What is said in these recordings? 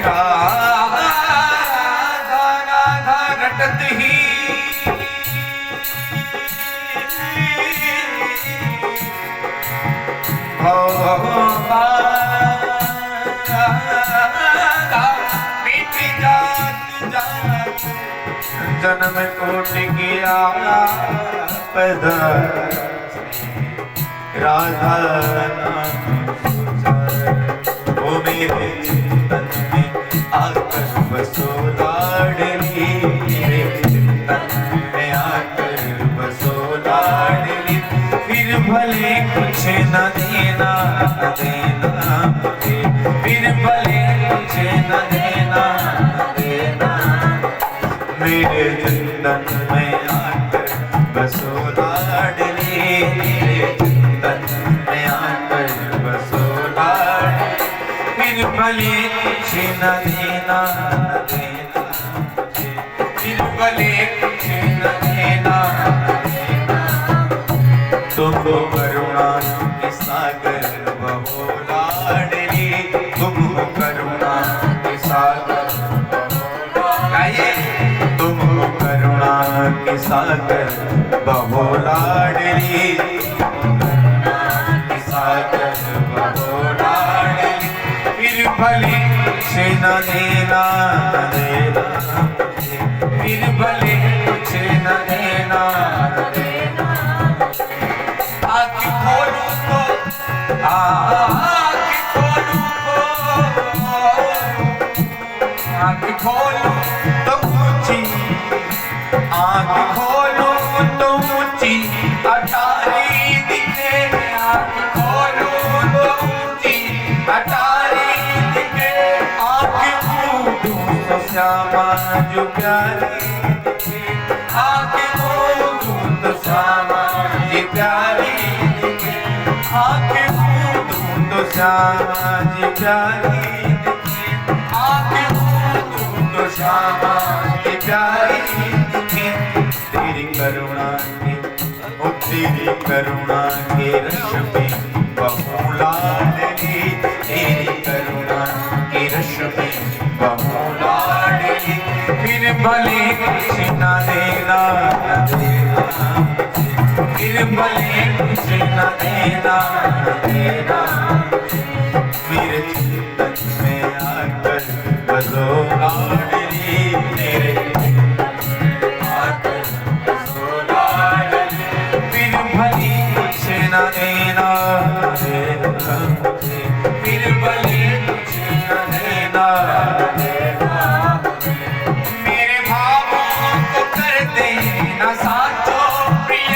राधा राधा रटत ही मिट जात जात जन्म कोट किया पैदा राधा नाम वो मेरे चिंतन में आकर बसो लाडली, मेरे चिंतन में आकर बसो लाडली। फिर भले कुछ न देना न देना मुझे, फिर भले कुछ न देना न देना, मेरे चिंतन में आकर बसो लाडली, मेरे चिंतन में आकर बसो लाडली। फिर भले कुछ न देना न देना मुझे, फिर भले कुछ न देना न देना। तुम हो करुणा के सागर बहो लाडली, तुम हो करुणा के सागर बहो लाडली, तुम हो करुणा के सागर बहो लाडली, के सागर बहो लाडली। फिर भले कुछ न देना न देना मुझे, फिर भले कुछ न देना न देना। आँखें खोलूं तो आँखें खोलूं तो आँखें खोलूं तो ऊंची, आँखें खोलूं तो ऊंची अटारी दिखे, आँखें खोलूं तो ऊंची अटारी दिखे। आँखें मूंदूं तो श्यामा जो प्यारी दिखे, आँखें मूंदूं तो श्यामा जी प्यारी दिखे, आँखें मूंदूं तो श्यामा जी प्यारी दिखे, आँखें मूंदूं तो श्यामा जी प्यारी दिखे। तेरी करुणा के ओ तेरी करुणा के रस में बहू लाडली, तेरी करुणा के रस में बहू लाडली। फिर भले कुछ न देना न देना मुझे, फिर भले कुछ न देना न देना। मेरे चिंतन में आकर बसो लाडली, मेरे चिंतन में आकर बसो लाडली। फिर भले कुछ न देना न देना मुझे, फिर भले कुछ न देना न देना। मेरे भावों को कर देना साचो प्रिय,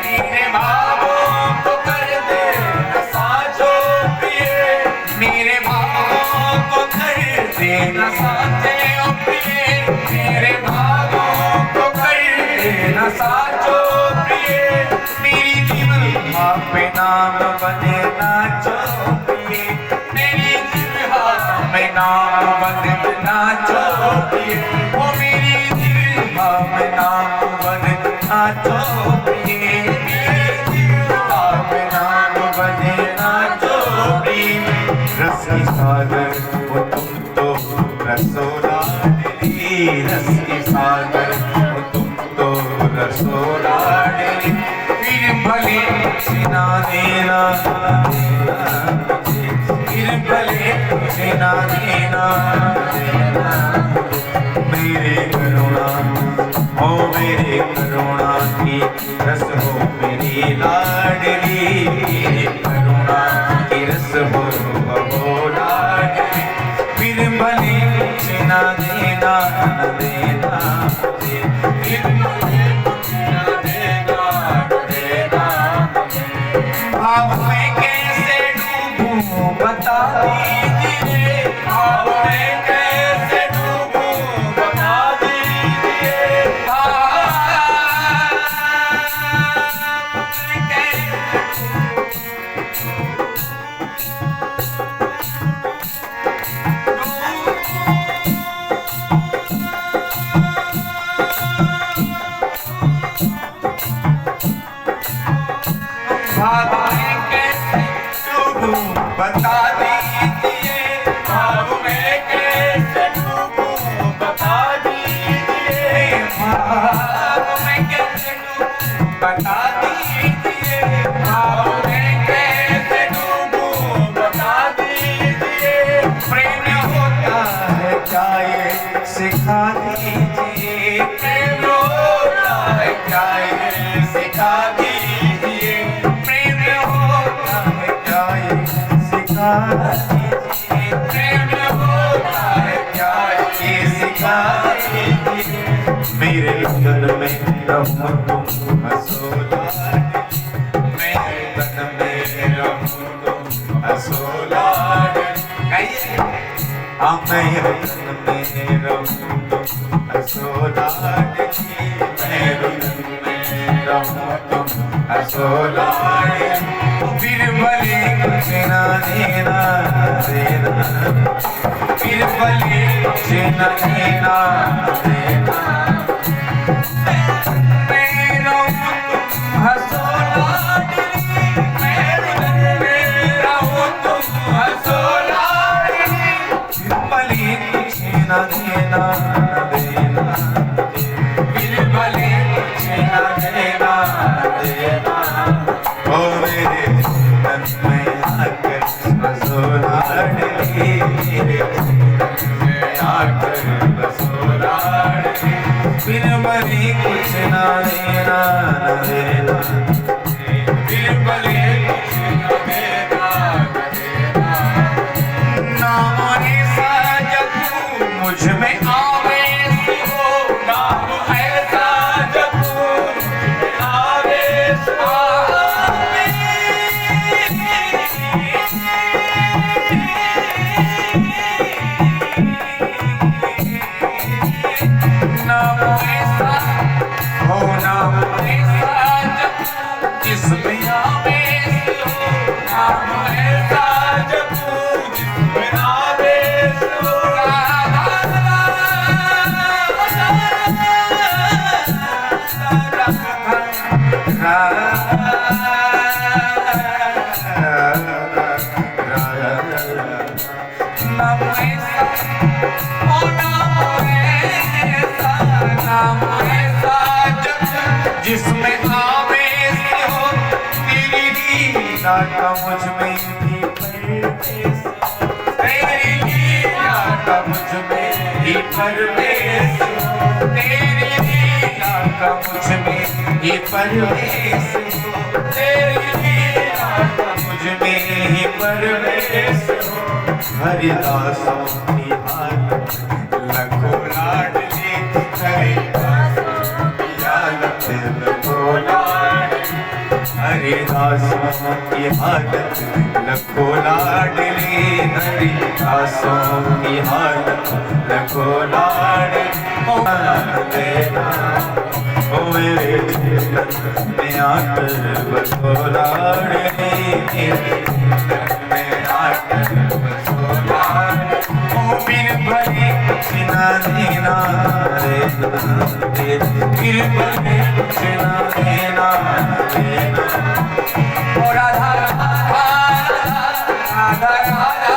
मेरे भावों को कर देना साचो प्रिय, मेरे भावों को कर देना साचे ओ प्रिय, मेरे भावों को कर देना साचो प्रिय। मेरी जिह्वा पे नाम बने नाचो प्रिय, मेरी जिह्वा पे नाम बने नाचो प्रिय, ओ मेरी जिह्वा पे नाम बने नाचो प्रिय, मेरी जिह्वा पे नाम बने नाचो प्रिय। रस की सागर वो तुम तो रसो लाडली, रस की सागर वो तुम तो रसो लाडली। फिर भले कुछ न देना न देना मुझे, फिर भले कुछ न देना न देना। मेरे करुणा हो मेरे करुणा की रस हो मेरी लाडली, मेरे करुणा की रस हो बहो लाडली। फिर भले कुछ न देना न देना मुझे, फिर भले कुछ न देना न देना। भाव में कैसे डूबूं बता दीजिए, भाव में कैसे डूबूं बता दीजिए, भाव में कैसे डूबूं बता दीजिए, क्या ये सिखा दीजिए, प्रेम होता है क्या ये सिखा दीजिए, प्रेम होता है क्या ये सिखा दीजिए। मेरे तन में रहूं तुम हंसो लाडली, मेरे तन में रहूं तुम हंसो लाडली। मेरे तन में रहूं तुम हंसो लाडली, मेरे तन में रहूं तुम हंसो लाडली। फिर भले कुछ ना देना देना, फिर भले कुछ ना देना देना। मैं रहूं तुम हंसो लाडली, मेरे तन में रहूं तुम हंसो लाडली। फिर भले कुछ ना देना देना, फिर भले कुछ ना देना देना। ओ मेरे तन में आकर बसो लाडली, मेरे तन में आकर बसो लाडली। फिर भले कुछ ना देना देना, फिर भले कुछ ना देना देना। नाम ऐसा जब मुझ में आवेश हो, नाम ऐसा जब आवेश आवे, नाम ऐसा हो, नाम ऐसा जब जिसमें आवेश हो, नाम ऐसा जब जिसमें आवेश हो। नाम ऐसा हो, नाम ऐसा, नाम ऐसा जब जिसमें आवेश हो। तेरी लीला का मुझ में भी परवेश हो, तेरी लीला का मुझ में भी परवेश हो, तेरी लीला का मुझ में ही परवेश हो, तेरी लीला का मुझ में ही परवेश हो। हरिदासों की हालत लखो लाडली, हरिदासों की हालत लखो लाडली, हरिदासों की हालत लखो लाडली, हरिदासों की हालत लखो लाडली। ओ देना ओ मेरे तन में आकर बसो लाडली, मेरे तन में आकर बसो लाडली। ओ फिर भले कुछ ना देना देना, फिर भले कुछ ना देना देना। ओ राधा राधा राधा राधा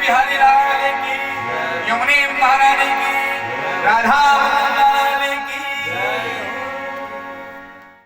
बिहारी लाल की, यमुनी महारानी की, राधा